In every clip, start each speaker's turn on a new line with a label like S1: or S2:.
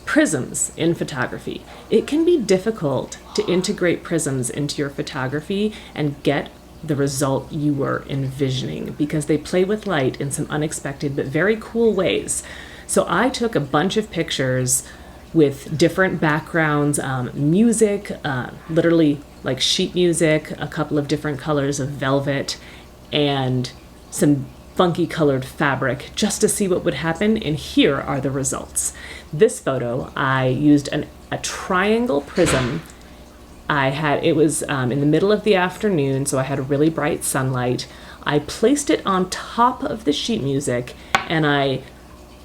S1: Prisms in photography. It can be difficult to integrate prisms into your photography and get the result you were envisioning because they play with light in some unexpected but very cool ways. So I took a bunch of pictures with different backgrounds, music, literally like sheet music, a couple of different colors of velvet, and some funky colored fabric just to see what would happen, and here are the results. This photo, I used a triangle prism. It was in the middle of the afternoon, so I had a really bright sunlight. I placed it on top of the sheet music, and I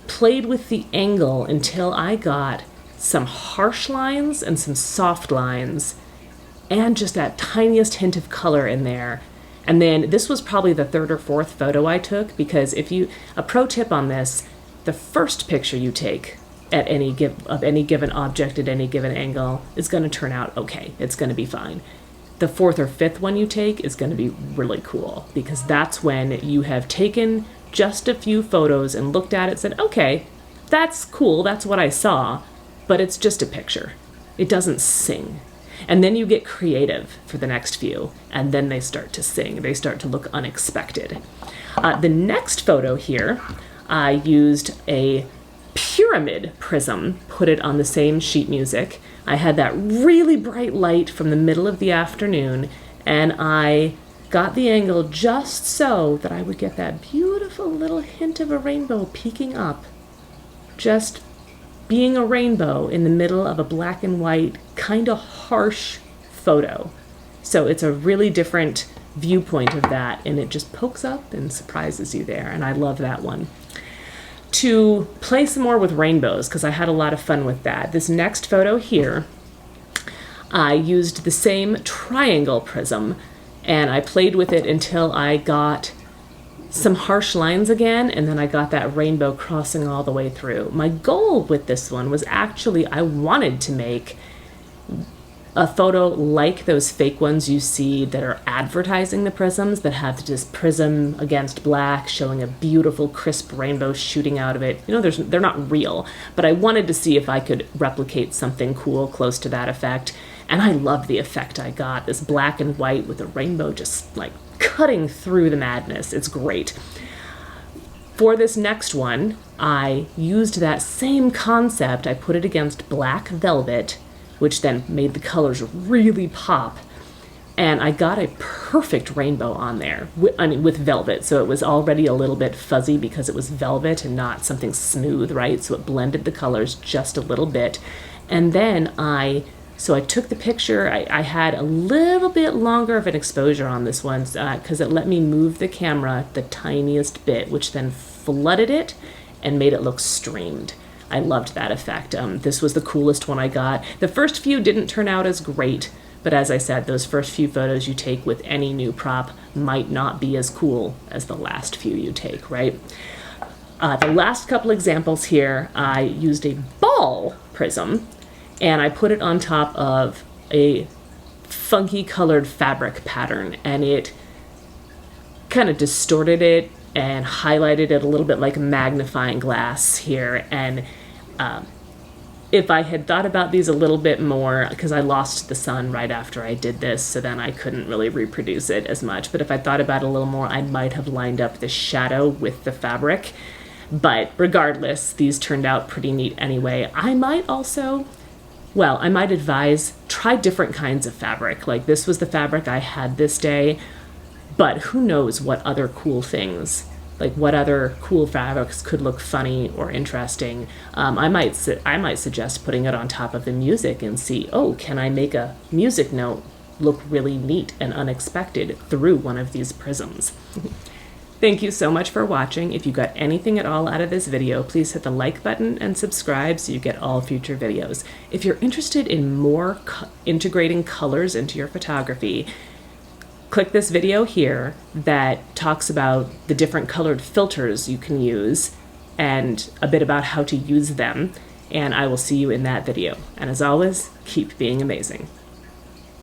S1: played with the angle until I got some harsh lines and some soft lines, and just that tiniest hint of color in there. And then this was probably the third or fourth photo I took, because a pro tip on this, the first picture you take at any given object at any given angle is going to turn out okay. It's going to be fine. The fourth or fifth one you take is going to be really cool, because that's when you have taken just a few photos and looked at it and said, okay, that's cool, that's what I saw, but it's just a picture. It doesn't sing. And then you get creative for the next few, and then they start to sing. They start to look unexpected. The next photo here, I used a pyramid prism, put it on the same sheet music. I had that really bright light from the middle of the afternoon, and I got the angle just so that I would get that beautiful little hint of a rainbow peeking up, just being a rainbow in the middle of a black and white, kind of harsh photo. So it's a really different viewpoint of that, and it just pokes up and surprises you there, and I love that one. To play some more with rainbows, because I had a lot of fun with that, this next photo here, I used the same triangle prism, and I played with it until I got some harsh lines again, and then I got that rainbow crossing all the way through. My goal with this one was actually I wanted to make a photo like those fake ones you see that are advertising the prisms, that have this prism against black showing a beautiful crisp rainbow shooting out of it. You know, they're not real, but I wanted to see if I could replicate something cool close to that effect, and I love the effect I got. This black and white with a rainbow just like cutting through the madness. It's great. For this next one, I used that same concept. I put it against black velvet, which then made the colors really pop. And I got a perfect rainbow on there, with velvet. So it was already a little bit fuzzy because it was velvet and not something smooth, right? So it blended the colors just a little bit. And then I took the picture. I had a little bit longer of an exposure on this one because it let me move the camera the tiniest bit, which then flooded it and made it look streamed. I loved that effect. This was the coolest one I got. The first few didn't turn out as great, but as I said, those first few photos you take with any new prop might not be as cool as the last few you take, right? The last couple examples here, I used a ball prism, and I put it on top of a funky colored fabric pattern, and it kind of distorted it and highlighted it a little bit like a magnifying glass here. And if I had thought about these a little bit more, because I lost the sun right after I did this, so then I couldn't really reproduce it as much, but if I thought about it a little more, I might have lined up the shadow with the fabric. But regardless, these turned out pretty neat anyway. I might advise, try different kinds of fabric. Like, this was the fabric I had this day, but who knows what other cool things, like what other cool fabrics could look funny or interesting. I might suggest putting it on top of the music and see, oh, can I make a music note look really neat and unexpected through one of these prisms? Thank you so much for watching. If you got anything at all out of this video, please hit the like button and subscribe so you get all future videos. If you're interested in more integrating colors into your photography, click this video here that talks about the different colored filters you can use and a bit about how to use them, and I will see you in that video. And as always, keep being amazing.